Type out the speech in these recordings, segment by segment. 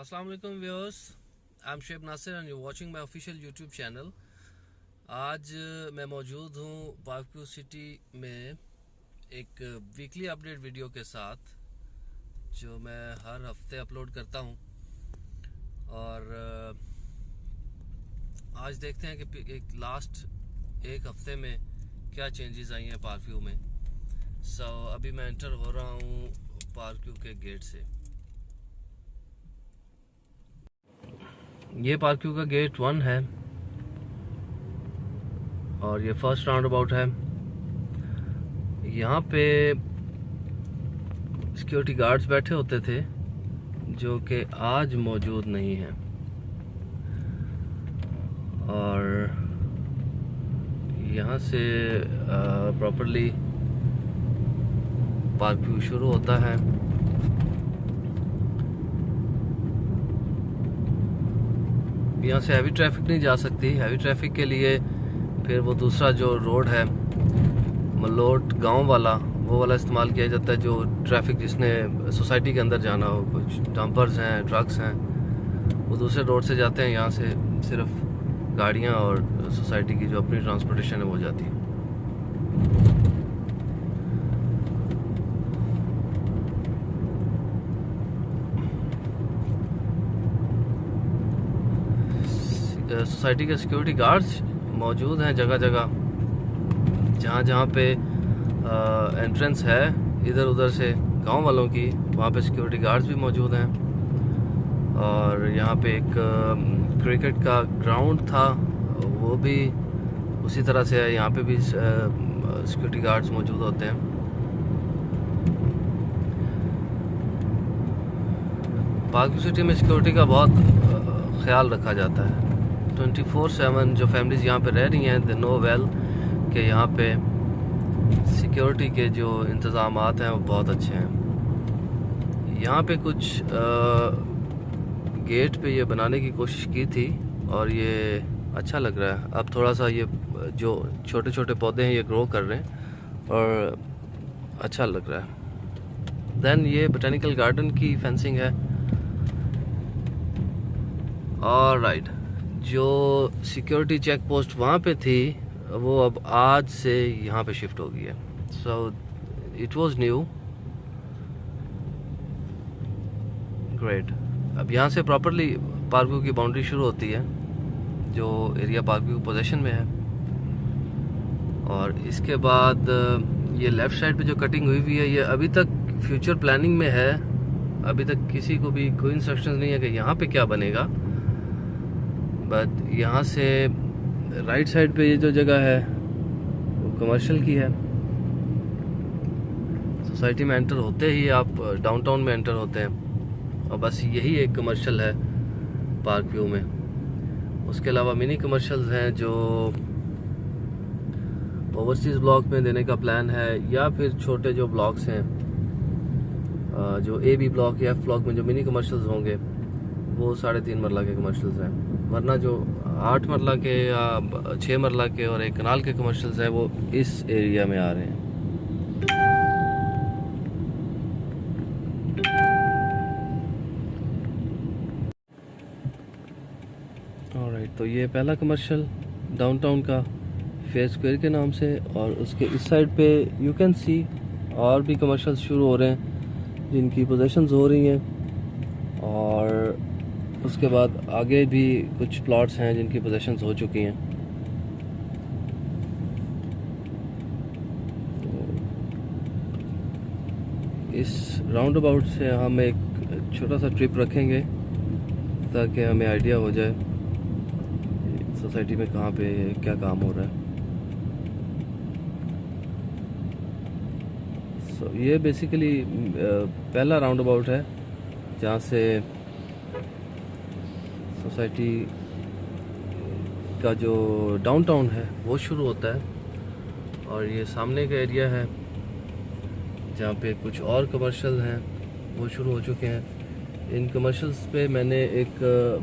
अस्सलाम वालेकुम viewers, I am Sheb Nasir and you watching my official YouTube channel. आज मैं मौजूद हूँ पार्कव्यू सिटी में एक वीकली अपडेट वीडियो के साथ जो मैं हर हफ्ते अपलोड करता हूँ। और आज देखते हैं कि एक लास्ट एक हफ्ते में क्या चेंजेस आई हैं पार्कव्यू में। अभी मैं एंटर हो रहा हूँ पार्कव्यू के गेट से। ये पार्कव्यू का गेट 1 है और ये फर्स्ट राउंड अबाउट है। यहाँ पे सिक्योरिटी गार्ड्स बैठे होते थे जो कि आज मौजूद नहीं हैं। और यहाँ से प्रॉपरली पार्कव्यू शुरू होता है। यहाँ से हैवी ट्रैफिक नहीं जा सकती। हैवी ट्रैफिक के लिए फिर वो दूसरा जो रोड है मलोट गांव वाला, वो वाला इस्तेमाल किया जाता है। जो ट्रैफिक जिसने सोसाइटी के अंदर जाना हो, कुछ डंपर्स हैं, ट्रक्स हैं, वो दूसरे रोड से जाते हैं। यहाँ से सिर्फ गाड़ियाँ और सोसाइटी की जो अपनी ट्रांसपोर्टेशन है वो जाती है। सोसाइटी के सिक्योरिटी गार्ड्स मौजूद हैं जगह जगह। जहाँ पे एंट्रेंस है इधर उधर से गांव वालों की, वहाँ पे सिक्योरिटी गार्ड्स भी मौजूद हैं। और यहाँ पे एक क्रिकेट का ग्राउंड था, वो भी उसी तरह से है। यहाँ पे भी सिक्योरिटी गार्ड्स मौजूद होते हैं। पार्कव्यू सिटी में सिक्योरिटी का बहुत ख्याल रखा जाता है। 24/7 जो फैमिलीज़ यहाँ पे रह रही हैं, दे नो वेल कि यहाँ पे सिक्योरिटी के जो इंतज़ामात हैं वो बहुत अच्छे हैं। यहाँ पे कुछ गेट पे ये बनाने की कोशिश की थी और ये अच्छा लग रहा है। अब थोड़ा सा ये जो छोटे छोटे पौधे हैं ये ग्रो कर रहे हैं और अच्छा लग रहा है। देन ये बोटेनिकल गार्डन की फेंसिंग है। और राइट, जो सिक्योरिटी चेक पोस्ट वहाँ पे थी वो अब आज से यहाँ पे शिफ्ट हो गई है। So it was new, great. अब यहाँ से प्रॉपरली पार्कव्यू की बाउंड्री शुरू होती है जो एरिया पार्कव्यू पोजीशन में है। और इसके बाद ये लेफ़्ट साइड पे जो कटिंग हुई हुई है ये अभी तक फ्यूचर प्लानिंग में है। अभी तक किसी को भी कोई इंस्ट्रक्शंस नहीं है कि यहाँ पे क्या बनेगा। बट यहाँ से राइट साइड पे ये जो जगह है वो कमर्शियल की है। सोसाइटी में एंटर होते ही आप डाउनटाउन में एंटर होते हैं और बस यही एक कमर्शियल है पार्कव्यू में। उसके अलावा मिनी कमर्शियल्स हैं जो ओवरसीज़ ब्लॉक में देने का प्लान है, या फिर छोटे जो ब्लॉक्स हैं जो AB ब्लॉक या F ब्लॉक में जो मिनी कमर्शियल्स होंगे वो 3.5 मरला के कमर्शियल्स हैं। वरना जो 8 मरला के या 6 मरला के और एक कनाल के कमर्शियल्स हैं वो इस एरिया में आ रहे हैं। ऑलराइट, तो ये पहला कमर्शियल डाउनटाउन का फेयर स्क्वायर के नाम से, और उसके इस साइड पे यू कैन सी और भी कमर्शियल्स शुरू हो रहे हैं जिनकी पोजीशंस हो रही हैं। और उसके बाद आगे भी कुछ प्लॉट्स हैं जिनकी पोजीशंस हो चुकी हैं। इस राउंड अबाउट से हम एक छोटा सा ट्रिप रखेंगे ताकि हमें आइडिया हो जाए सोसाइटी में कहाँ पे क्या काम हो रहा है। ये बेसिकली पहला राउंड अबाउट है जहाँ से सोसाइटी का जो डाउनटाउन है वो शुरू होता है। और ये सामने का एरिया है जहाँ पे कुछ और कमर्शियल हैं वो शुरू हो चुके हैं। इन कमर्शियल्स पे मैंने एक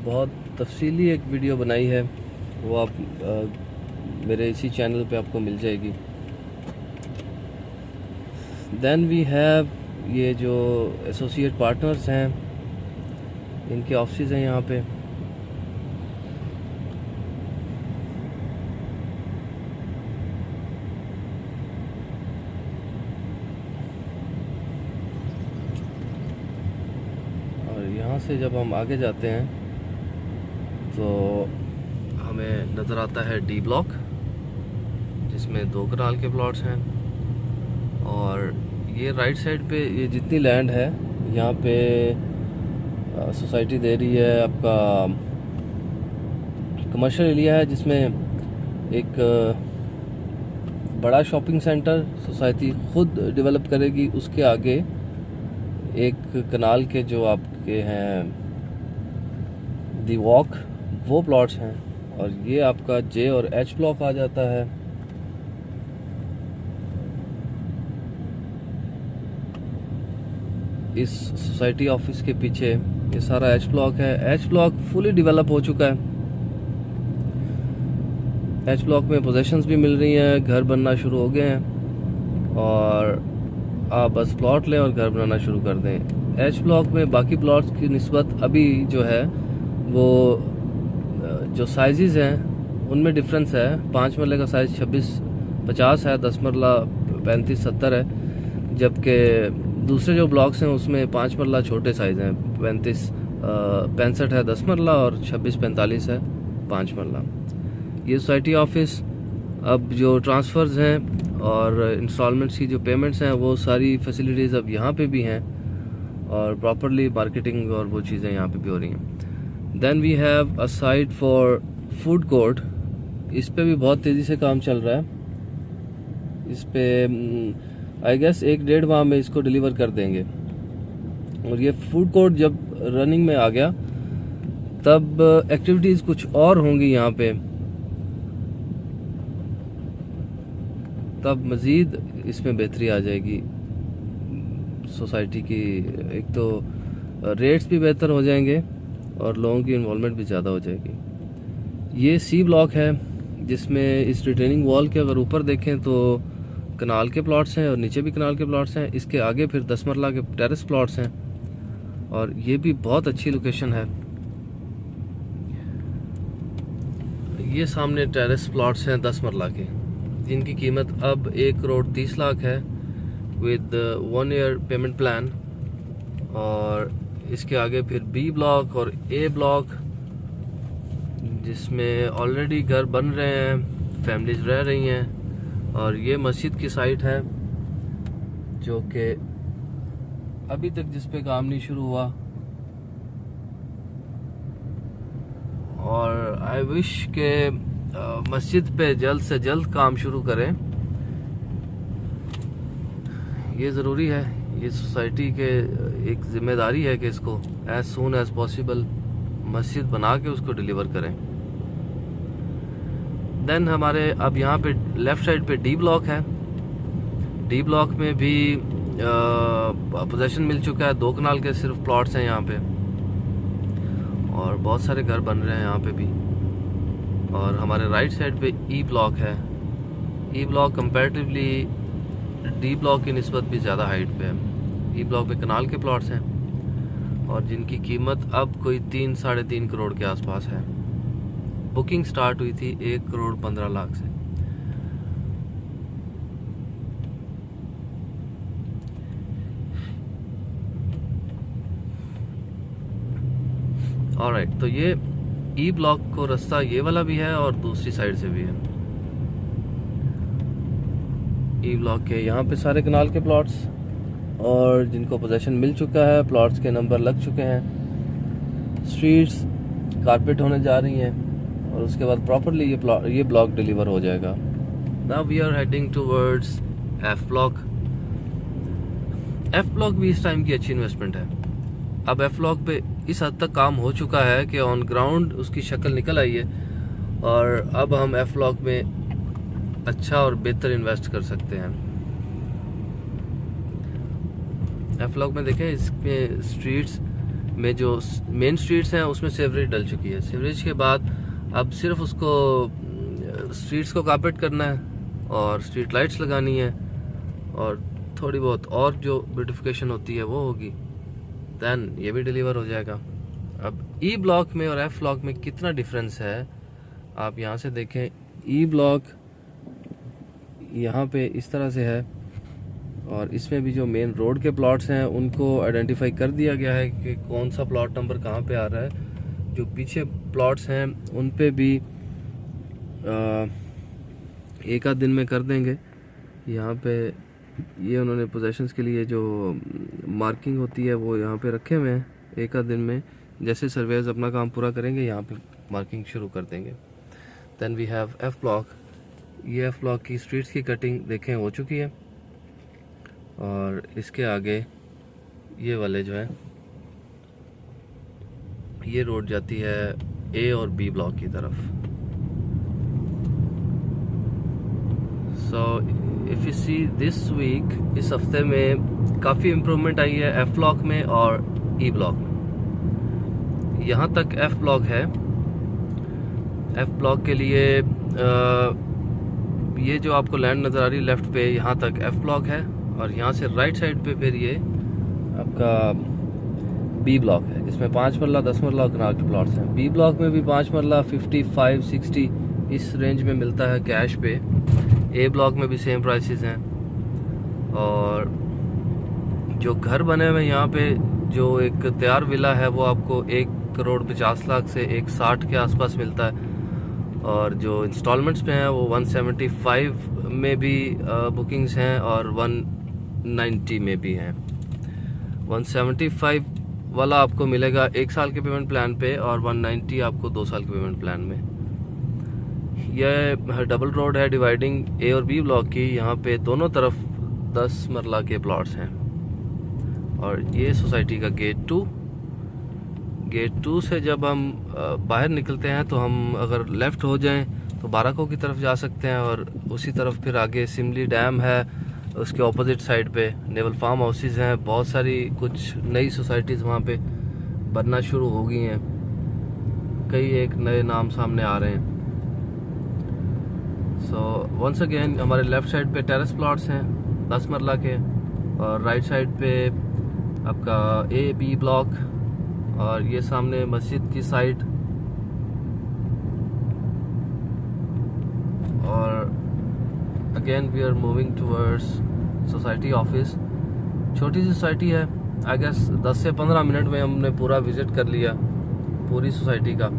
बहुत तफसीली एक वीडियो बनाई है, वो आप मेरे इसी चैनल पे आपको मिल जाएगी। देन वी हैव ये जो एसोसिएट पार्टनर्स हैं इनके ऑफिस हैं यहाँ पे। और यहाँ से जब हम आगे जाते हैं तो हमें नज़र आता है डी ब्लॉक, जिसमें 2 कनाल के प्लॉट्स हैं। और ये राइट साइड पे ये जितनी लैंड है यहाँ पे सोसाइटी दे रही है। आपका कमर्शियल एरिया है जिसमें एक बड़ा शॉपिंग सेंटर सोसाइटी खुद डेवलप करेगी। उसके आगे एक कनाल के जो आपके हैं दी वॉक, वो प्लॉट्स हैं। और ये आपका जे और एच ब्लॉक आ जाता है। इस सोसाइटी ऑफिस के पीछे ये सारा एच ब्लॉक है। एच ब्लॉक फुली डेवलप हो चुका है। एच ब्लॉक में पोजेशंस भी मिल रही हैं, घर बनना शुरू हो गए हैं और आप बस प्लॉट लें और घर बनाना शुरू कर दें। एच ब्लॉक में बाकी प्लॉट्स की निस्बत अभी जो है वो जो साइजेस हैं उनमें डिफरेंस है। 5 मरले का साइज़ 26-50 है, 10 मरला 35-70 है, जबकि दूसरे जो ब्लॉक्स हैं उसमें 5 मरला छोटे साइज़ हैं, 35-65 है 10 मरला और 26-45 है 5 मरला। ये सोसाइटी ऑफिस अब जो ट्रांसफ़र्स हैं और इंस्टॉलमेंट्स की जो पेमेंट्स हैं वो सारी फैसिलिटीज़ अब यहाँ पे भी हैं और प्रॉपरली मार्केटिंग और वो चीज़ें यहाँ पे भी हो रही हैं। Then we have a site for food court. इस पे भी बहुत तेज़ी से काम चल रहा है। इस पे आई गेस 1-1.5 माह में इसको डिलीवर कर देंगे। और ये फूड कोर्ट जब रनिंग में आ गया तब एक्टिविटीज़ कुछ और होंगी यहाँ पे, तब मज़ीद इसमें बेहतरी आ जाएगी सोसाइटी की। एक तो रेट्स भी बेहतर हो जाएंगे और लोगों की इन्वॉल्वमेंट भी ज़्यादा हो जाएगी। ये सी ब्लॉक है जिसमें इस रिटेनिंग वॉल के अगर ऊपर देखें तो कनाल के प्लॉट्स हैं और नीचे भी कनाल के प्लॉट्स हैं। इसके आगे फिर 10 मरला के टेरेस प्लॉट्स हैं और ये भी बहुत अच्छी लोकेशन है। ये सामने टेरेस प्लॉट्स हैं 10 मरला के, जिनकी कीमत अब 1,30,00,000 है विद 1 ईयर पेमेंट प्लान। और इसके आगे फिर बी ब्लॉक और ए ब्लॉक, जिसमें ऑलरेडी घर बन रहे हैं, फैमिलीज रह रही हैं। और ये मस्जिद की साइट है जो कि अभी तक जिस पे काम नहीं शुरू हुआ। और आई विश के मस्जिद पे जल्द से जल्द काम शुरू करें। ये ज़रूरी है, ये सोसाइटी के एक ज़िम्मेदारी है कि इसको एज सून एज पॉसिबल मस्जिद बना के उसको डिलीवर करें। देन हमारे अब यहाँ पे लेफ़्ट साइड पे डी ब्लॉक है। डी ब्लॉक में भी पोजेशन मिल चुका है। 2 कनाल के सिर्फ प्लॉट्स हैं यहाँ पे और बहुत सारे घर बन रहे हैं यहाँ पे भी। और हमारे राइट साइड पे ई ब्लॉक है। E block comparatively D block की निस्बत भी ज़्यादा हाइट पे है। ई ब्लॉक पे कनाल के प्लॉट्स हैं और जिनकी कीमत अब कोई 3-3.5 करोड़ के आसपास है। बुकिंग स्टार्ट हुई थी 1,15,00,000 से। ऑलराइट, तो ये ई ब्लॉक को रास्ता ये वाला भी है और दूसरी साइड से भी है। ई ब्लॉक के यहाँ पे सारे कनाल के प्लॉट्स और जिनको पोजेशन मिल चुका है, प्लॉट्स के नंबर लग चुके हैं, स्ट्रीट्स कारपेट होने जा रही हैं और उसके बाद प्रॉपरली ये ब्लॉक डिलीवर हो जाएगा। Now we are heading towards F block. F block भी इस टाइम की अच्छी इन्वेस्टमेंट है। अब एफ ब्लॉक पे इस हद तक काम हो चुका है कि ऑन ग्राउंड उसकी शक्ल निकल आई है और अब हम एफ ब्लॉक में अच्छा और बेहतर इन्वेस्ट कर सकते हैं। एफ ब्लॉक में देखें, इसमें स्ट्रीट्स में जो मेन स्ट्रीट्स हैं उसमें सीवरेज डल चुकी है। सीवरेज के बाद अब सिर्फ उसको स्ट्रीट्स को कारपेट करना है और स्ट्रीट लाइट्स लगानी है और थोड़ी बहुत और जो ब्यूटिफिकेशन होती है वो होगी। दैन ये भी डिलीवर हो जाएगा। अब ई ब्लॉक में और एफ ब्लॉक में कितना डिफरेंस है आप यहाँ से देखें। ई ब्लॉक यहाँ पे इस तरह से है और इसमें भी जो मेन रोड के प्लॉट्स हैं उनको आइडेंटिफाई कर दिया गया है कि कौन सा प्लॉट नंबर कहाँ पे आ रहा है। जो पीछे प्लॉट्स हैं उन पे भी एक आध दिन में कर देंगे। यहाँ पे ये उन्होंने पोजेशंस के लिए जो मार्किंग होती है वो यहाँ पे रखे हुए हैं। एक आध दिन में जैसे सर्वेयर्स अपना काम पूरा करेंगे यहाँ पे मार्किंग शुरू कर देंगे। Then we have F block. ये एफ ब्लॉक की स्ट्रीट्स की कटिंग देखें हो चुकी है और इसके आगे ये वाले जो है ये रोड जाती है ए और बी ब्लॉक की तरफ। So if you see this week, इस हफ्ते में काफ़ी इम्प्रूवमेंट आई है एफ ब्लॉक में और ई ब्लॉक में। यहाँ तक एफ ब्लॉक है। एफ ब्लॉक के लिए ये जो आपको लैंड नज़र आ रही है लेफ्ट पे, यहाँ तक एफ ब्लॉक है और यहाँ से राइट साइड पे फिर ये आपका बी ब्लॉक है। इसमें 5 मरला 10 मरला कनाल के प्लॉट्स हैं। बी ब्लॉक में भी 5 मरला 55 60 इस रेंज में मिलता है कैश पे। ए ब्लॉक में भी सेम प्राइसेस हैं और जो घर बने हुए यहाँ पे जो एक तैयार विला है वो आपको 1,50,00,000 से 1,60 के आसपास मिलता है और जो इंस्टॉलमेंट्स पे हैं वो 175 में भी बुकिंग्स हैं और 190 में भी हैं। 175 वाला आपको मिलेगा 1 साल के पेमेंट प्लान पे और 190 आपको 2 साल के पेमेंट प्लान में। यह डबल रोड है डिवाइडिंग ए और बी ब्लॉक की। यहाँ पे दोनों तरफ 10 मरला के प्लॉट्स हैं और ये सोसाइटी का गेट 2 से जब हम बाहर निकलते हैं तो हम अगर लेफ़्ट हो जाएं तो बाराको की तरफ जा सकते हैं और उसी तरफ फिर आगे सिमली डैम है। उसके ऑपोजिट साइड पे नेवल फार्म हाउसेस हैं। बहुत सारी कुछ नई सोसाइटीज़ वहाँ पे बनना शुरू हो गई हैं। कई एक नए नाम सामने आ रहे हैं। सो वंस अगेन हमारे लेफ़्ट साइड पे टेरेस प्लॉट्स हैं 10 मरला के और राइट साइड पे आपका ए बी ब्लॉक और ये सामने मस्जिद की साइड और again we are moving towards society office. छोटी सी सोसाइटी है, आई गेस 10 से 15 मिनट में हमने पूरा विजिट कर लिया पूरी सोसाइटी का।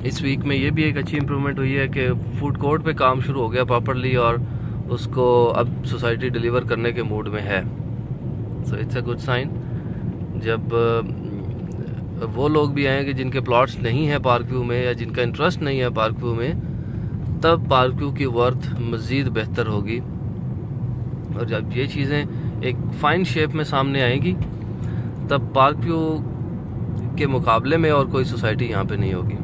इस वीक में ये भी एक अच्छी इम्प्रूवमेंट हुई है कि फूड कोर्ट पे काम शुरू हो गया प्रॉपरली और उसको अब सोसाइटी डिलीवर करने के मूड में है। So it's a good sign. जब वो लोग भी आएंगे जिनके प्लॉट्स नहीं हैं पार्क व्यू में या जिनका इंटरेस्ट नहीं है पार्क व्यू में, तब पार्क व्यू की वर्थ मज़ीद बेहतर होगी और जब ये चीज़ें एक फाइन शेप में सामने आएंगी तब पार्क व्यू के मुकाबले में और कोई सोसाइटी यहाँ पे नहीं होगी।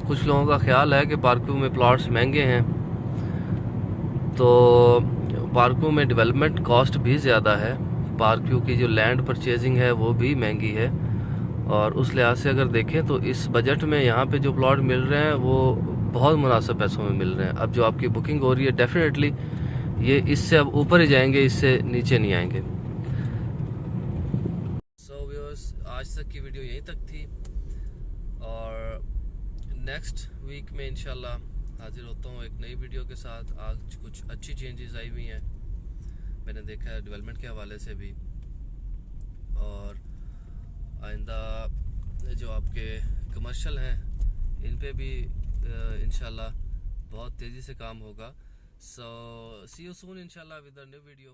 कुछ लोगों का ख्याल है कि पार्क व्यू में प्लॉट्स महंगे हैं, तो पार्क व्यू में डेवलपमेंट कॉस्ट भी ज़्यादा है। पार्क व्यू की जो लैंड परचेजिंग है वो भी महंगी है और उस लिहाज से अगर देखें तो इस बजट में यहाँ पे जो प्लॉट मिल रहे हैं वो बहुत मुनासिब पैसों में मिल रहे हैं। अब जो आपकी बुकिंग हो रही है डेफिनेटली ये इससे अब ऊपर ही जाएंगे, इससे नीचे नहीं आएंगे। सो व्यूअर्स, आज तक की वीडियो यहीं तक थी और नेक्स्ट वीक में इंशाल्लाह हाजिर होता हूँ एक नई वीडियो के साथ। आज कुछ अच्छी चेंजेस आई हुई हैं, मैंने देखा है डेवलपमेंट के हवाले से भी, और आइंदा जो आपके कमर्शियल हैं इन पे भी इंशाल्लाह बहुत तेज़ी से काम होगा। सो सी यू सून इंशाल्लाह विद अ न्यू वीडियो।